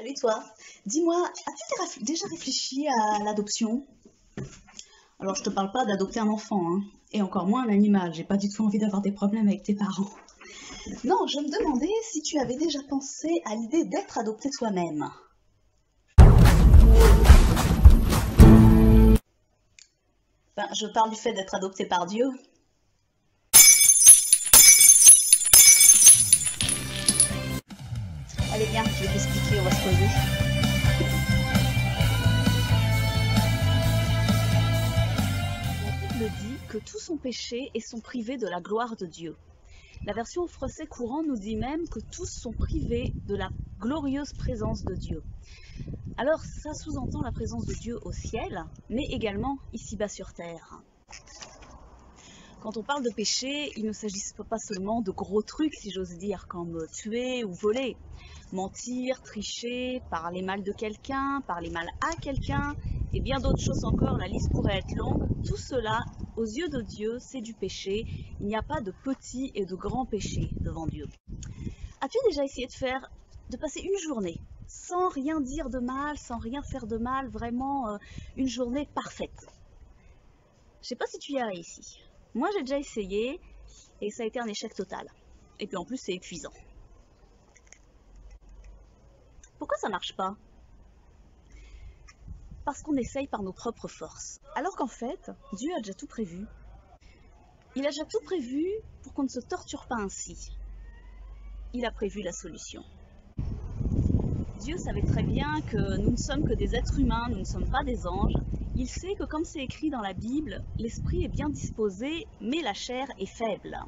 Salut toi. Dis-moi, as-tu déjà réfléchi à l'adoption? Alors je te parle pas d'adopter un enfant, hein, et encore moins un animal. J'ai pas du tout envie d'avoir des problèmes avec tes parents. Non, je me demandais si tu avais déjà pensé à l'idée d'être adopté toi-même. Enfin, je parle du fait d'être adopté par Dieu. Allez viens, je vais t'expliquer, on va se poser. La Bible dit que tous sont péchés et sont privés de la gloire de Dieu. La version français courant nous dit même que tous sont privés de la glorieuse présence de Dieu. Alors ça sous-entend la présence de Dieu au ciel, mais également ici-bas sur terre. Quand on parle de péché, il ne s'agit pas seulement de gros trucs, si j'ose dire, comme tuer ou voler. Mentir, tricher, parler mal de quelqu'un, parler mal à quelqu'un, et bien d'autres choses encore, la liste pourrait être longue. Tout cela, aux yeux de Dieu, c'est du péché. Il n'y a pas de petits et de grands péchés devant Dieu. As-tu déjà essayé de passer une journée sans rien dire de mal, sans rien faire de mal, vraiment une journée parfaite? Je ne sais pas si tu y as réussi. Moi, j'ai déjà essayé et ça a été un échec total. Et puis en plus, c'est épuisant. Pourquoi ça marche pas? Parce qu'on essaye par nos propres forces. Alors qu'en fait, Dieu a déjà tout prévu. Il a déjà tout prévu pour qu'on ne se torture pas ainsi. Il a prévu la solution. Dieu savait très bien que nous ne sommes que des êtres humains, nous ne sommes pas des anges. Il sait que comme c'est écrit dans la Bible, l'esprit est bien disposé, mais la chair est faible.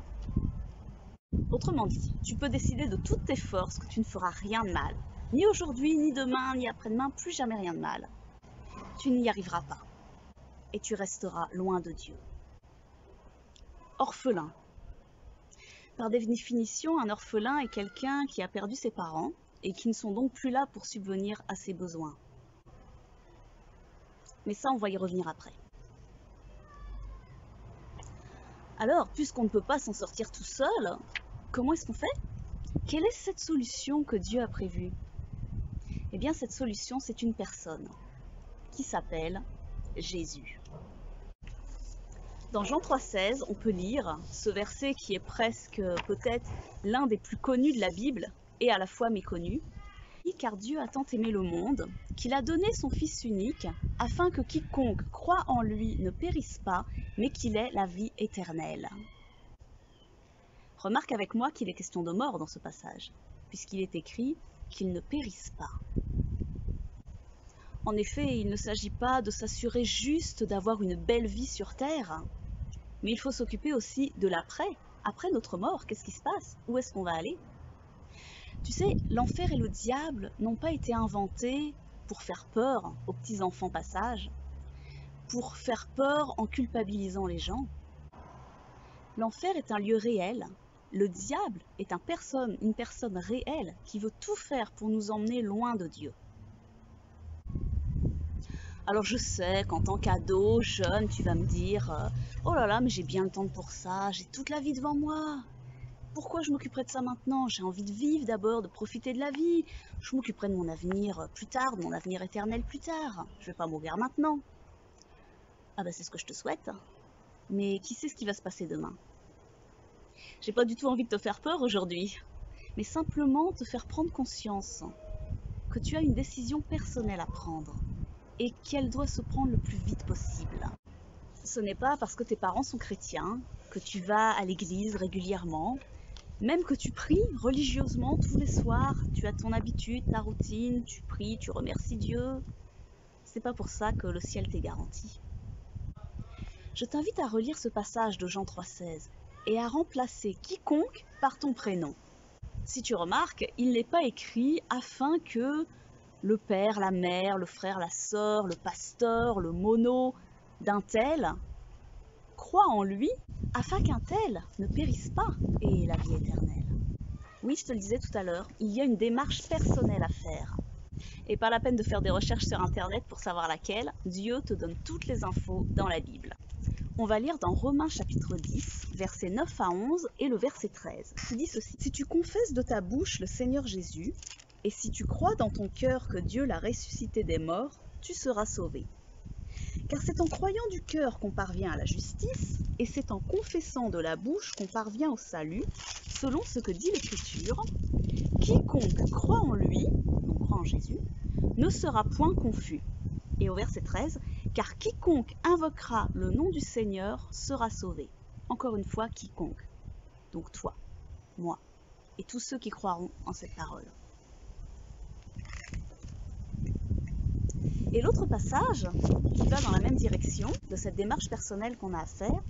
Autrement dit, tu peux décider de toutes tes forces que tu ne feras rien de mal. Ni aujourd'hui, ni demain, ni après-demain, plus jamais rien de mal. Tu n'y arriveras pas. Et tu resteras loin de Dieu. Orphelin. Par définition, un orphelin est quelqu'un qui a perdu ses parents et qui ne sont donc plus là pour subvenir à ses besoins. Mais ça, on va y revenir après. Alors, puisqu'on ne peut pas s'en sortir tout seul, comment est-ce qu'on fait? Quelle est cette solution que Dieu a prévue? Eh bien, cette solution, c'est une personne qui s'appelle Jésus. Dans Jean 3,16, on peut lire ce verset qui est presque peut-être l'un des plus connus de la Bible et à la fois méconnu. Car Dieu a tant aimé le monde qu'il a donné son Fils unique afin que quiconque croit en lui ne périsse pas, mais qu'il ait la vie éternelle. Remarque avec moi qu'il est question de mort dans ce passage, puisqu'il est écrit qu'il ne périsse pas. En effet, il ne s'agit pas de s'assurer juste d'avoir une belle vie sur terre, mais il faut s'occuper aussi de l'après. Après notre mort, qu'est-ce qui se passe? Où est-ce qu'on va aller? Tu sais, l'enfer et le diable n'ont pas été inventés pour faire peur aux petits-enfants passage, pour faire peur en culpabilisant les gens. L'enfer est un lieu réel. Le diable est une personne réelle qui veut tout faire pour nous emmener loin de Dieu. Alors je sais qu'en tant qu'ado, jeune, tu vas me dire « Oh là là, mais j'ai bien le temps pour ça, j'ai toute la vie devant moi !» Pourquoi je m'occuperai de ça maintenant? J'ai envie de vivre d'abord, de profiter de la vie. Je m'occuperai de mon avenir plus tard, de mon avenir éternel plus tard. Je vais pas mourir maintenant. Ah ben c'est ce que je te souhaite. Mais qui sait ce qui va se passer demain? J'ai pas du tout envie de te faire peur aujourd'hui, mais simplement te faire prendre conscience que tu as une décision personnelle à prendre et qu'elle doit se prendre le plus vite possible. Ce n'est pas parce que tes parents sont chrétiens, que tu vas à l'église régulièrement, même que tu pries religieusement tous les soirs, tu as ton habitude, ta routine, tu pries, tu remercies Dieu. C'est pas pour ça que le ciel t'est garanti. Je t'invite à relire ce passage de Jean 3,16 et à remplacer quiconque par ton prénom. Si tu remarques, il n'est pas écrit afin que le père, la mère, le frère, la sœur, le pasteur, le mono d'un tel croit en lui afin qu'un tel ne périsse pas et ait la vie éternelle. Oui, je te le disais tout à l'heure, il y a une démarche personnelle à faire. Et pas la peine de faire des recherches sur internet pour savoir laquelle, Dieu te donne toutes les infos dans la Bible. On va lire dans Romains chapitre 10, versets 9 à 11 et le verset 13, qui dit ceci. « Si tu confesses de ta bouche le Seigneur Jésus Et si tu crois dans ton cœur que Dieu l'a ressuscité des morts, tu seras sauvé. Car c'est en croyant du cœur qu'on parvient à la justice, et c'est en confessant de la bouche qu'on parvient au salut, selon ce que dit l'Écriture. Quiconque croit en lui, donc croit en Jésus, ne sera point confus. Et au verset 13, car quiconque invoquera le nom du Seigneur sera sauvé. Encore une fois, quiconque. Donc toi, moi, et tous ceux qui croiront en cette parole. Et l'autre passage, qui va dans la même direction de cette démarche personnelle qu'on a à faire,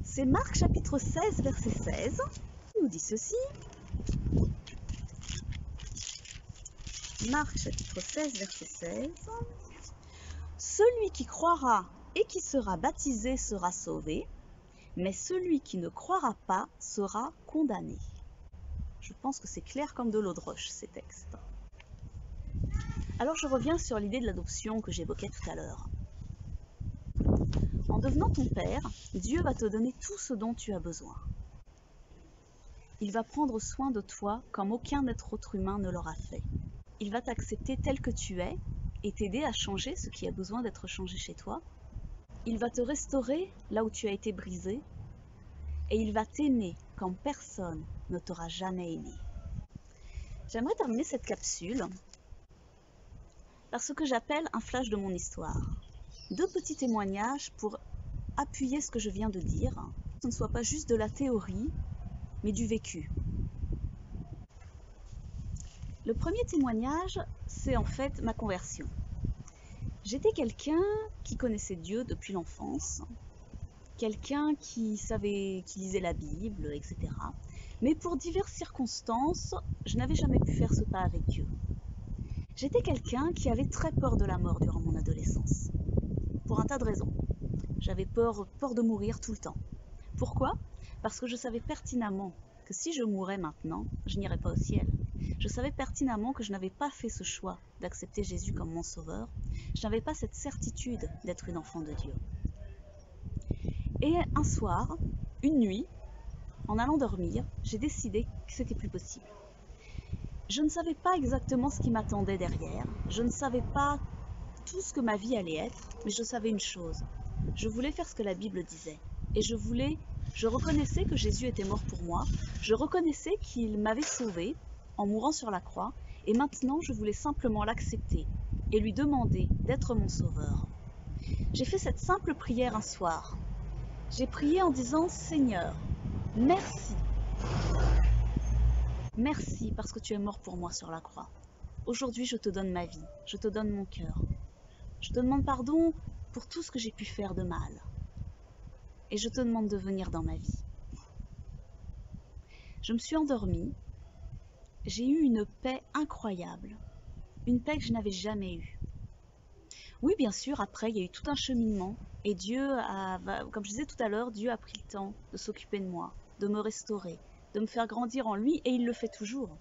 c'est Marc chapitre 16, verset 16. Il nous dit ceci. Marc chapitre 16, verset 16. Celui qui croira et qui sera baptisé sera sauvé, mais celui qui ne croira pas sera condamné. Je pense que c'est clair comme de l'eau de roche, ces textes. Alors je reviens sur l'idée de l'adoption que j'évoquais tout à l'heure. En devenant ton père, Dieu va te donner tout ce dont tu as besoin. Il va prendre soin de toi comme aucun autre humain ne l'aura fait. Il va t'accepter tel que tu es et t'aider à changer ce qui a besoin d'être changé chez toi. Il va te restaurer là où tu as été brisé et il va t'aimer comme personne ne t'aura jamais aimé. J'aimerais terminer cette capsule par ce que j'appelle un flash de mon histoire. 2 petits témoignages pour appuyer ce que je viens de dire. Que ce ne soit pas juste de la théorie, mais du vécu. Le premier témoignage, c'est en fait ma conversion. J'étais quelqu'un qui connaissait Dieu depuis l'enfance, quelqu'un qui lisait la Bible, etc. Mais pour diverses circonstances, je n'avais jamais pu faire ce pas avec Dieu. J'étais quelqu'un qui avait très peur de la mort durant mon adolescence, pour un tas de raisons. J'avais peur de mourir tout le temps. Pourquoi? Parce que je savais pertinemment que si je mourais maintenant, je n'irais pas au ciel. Je savais pertinemment que je n'avais pas fait ce choix d'accepter Jésus comme mon sauveur. Je n'avais pas cette certitude d'être une enfant de Dieu. Et un soir, une nuit, en allant dormir, j'ai décidé que c'était plus possible. Je ne savais pas exactement ce qui m'attendait derrière. Je ne savais pas tout ce que ma vie allait être, mais je savais une chose. Je voulais faire ce que la Bible disait. Et je reconnaissais que Jésus était mort pour moi. Je reconnaissais qu'il m'avait sauvé en mourant sur la croix. Et maintenant, je voulais simplement l'accepter et lui demander d'être mon sauveur. J'ai fait cette simple prière un soir. J'ai prié en disant « Seigneur, merci. Merci parce que tu es mort pour moi sur la croix. Aujourd'hui, je te donne ma vie, je te donne mon cœur. Je te demande pardon pour tout ce que j'ai pu faire de mal. Et je te demande de venir dans ma vie. » Je me suis endormie. J'ai eu une paix incroyable. Une paix que je n'avais jamais eue. Oui, bien sûr, après, il y a eu tout un cheminement. Et comme je disais tout à l'heure, Dieu a pris le temps de s'occuper de moi, de me restaurer, de me faire grandir en lui, et il le fait toujours.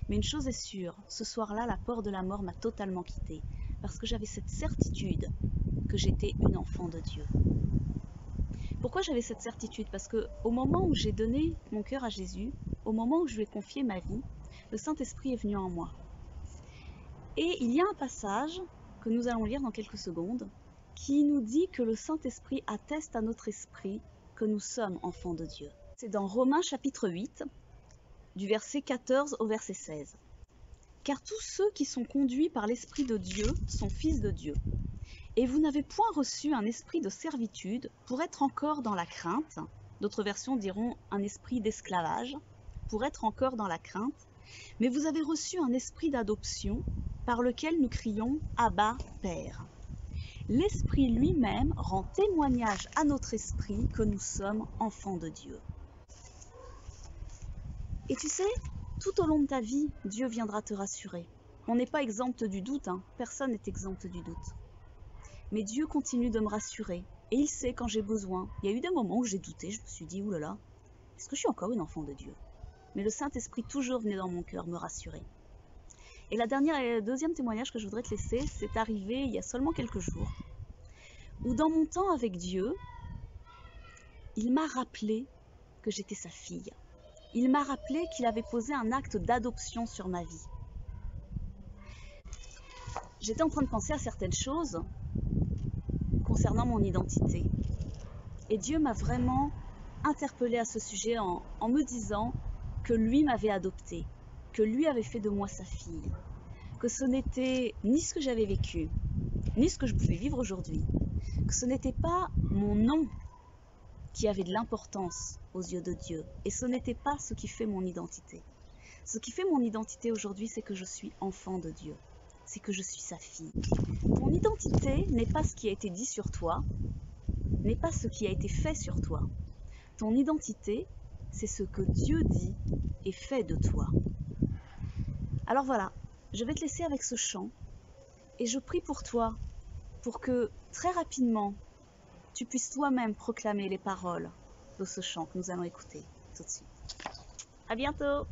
Mais une chose est sûre, ce soir-là, la peur de la mort m'a totalement quittée, parce que j'avais cette certitude que j'étais une enfant de Dieu. Pourquoi j'avais cette certitude? Parce qu'au moment où j'ai donné mon cœur à Jésus, au moment où je lui ai confié ma vie, le Saint-Esprit est venu en moi. Et il y a un passage que nous allons lire dans quelques secondes, qui nous dit que le Saint-Esprit atteste à notre esprit que nous sommes enfants de Dieu. C'est dans Romains chapitre 8, du verset 14 au verset 16. « Car tous ceux qui sont conduits par l'Esprit de Dieu sont fils de Dieu. Et vous n'avez point reçu un esprit de servitude pour être encore dans la crainte. » D'autres versions diront un esprit d'esclavage, pour être encore dans la crainte. « Mais vous avez reçu un esprit d'adoption par lequel nous crions « Abba, Père ». L'Esprit lui-même rend témoignage à notre esprit que nous sommes enfants de Dieu. Et tu sais, tout au long de ta vie, Dieu viendra te rassurer. On n'est pas exempt du doute, personne n'est exempt du doute. Mais Dieu continue de me rassurer. Et il sait quand j'ai besoin. Il y a eu des moments où j'ai douté, je me suis dit, oulala, est-ce que je suis encore une enfant de Dieu? Mais le Saint-Esprit toujours venait dans mon cœur me rassurer. Et le deuxième témoignage que je voudrais te laisser, c'est arrivé il y a seulement quelques jours, où dans mon temps avec Dieu, il m'a rappelé que j'étais sa fille. Il m'a rappelé qu'il avait posé un acte d'adoption sur ma vie. j'étais en train de penser à certaines choses concernant mon identité. Et Dieu m'a vraiment interpellée à ce sujet en me disant que lui m'avait adoptée, que lui avait fait de moi sa fille, que ce n'était ni ce que j'avais vécu, ni ce que je pouvais vivre aujourd'hui, que ce n'était pas mon nom qui avait de l'importance aux yeux de Dieu, et ce n'était pas ce qui fait mon identité. Ce qui fait mon identité aujourd'hui, c'est que je suis enfant de Dieu, c'est que je suis sa fille. Ton identité n'est pas ce qui a été dit sur toi, n'est pas ce qui a été fait sur toi. Ton identité, c'est ce que Dieu dit et fait de toi. Alors voilà, je vais te laisser avec ce chant, et je prie pour toi, pour que très rapidement, tu puisses toi-même proclamer les paroles de ce chant que nous allons écouter tout de suite. À bientôt!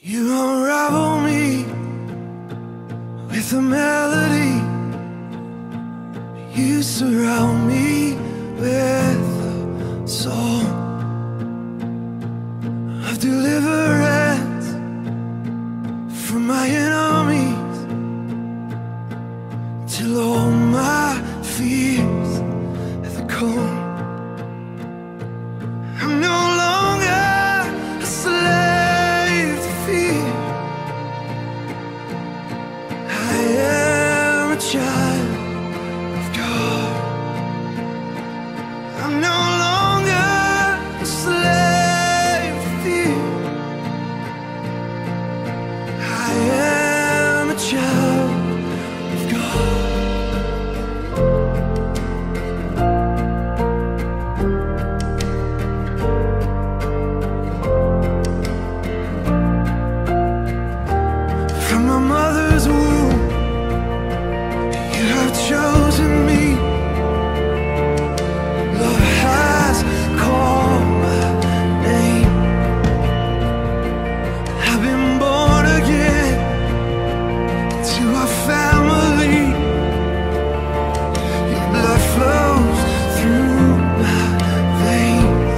You unravel me with a melody. You surround me with a song of deliverance from my enemies, till all my fears are gone. I'm no longer a slave to fear. I am a child of God. I'm no longer a slave to fear. I am a child of God. From my mother's womb, you have chosen me. Love has called my name. I've been born again to a family. Your blood flows through my veins.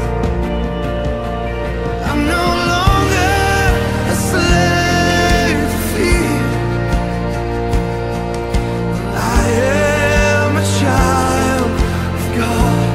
I'm no longer a slave to fear. I am a child of God.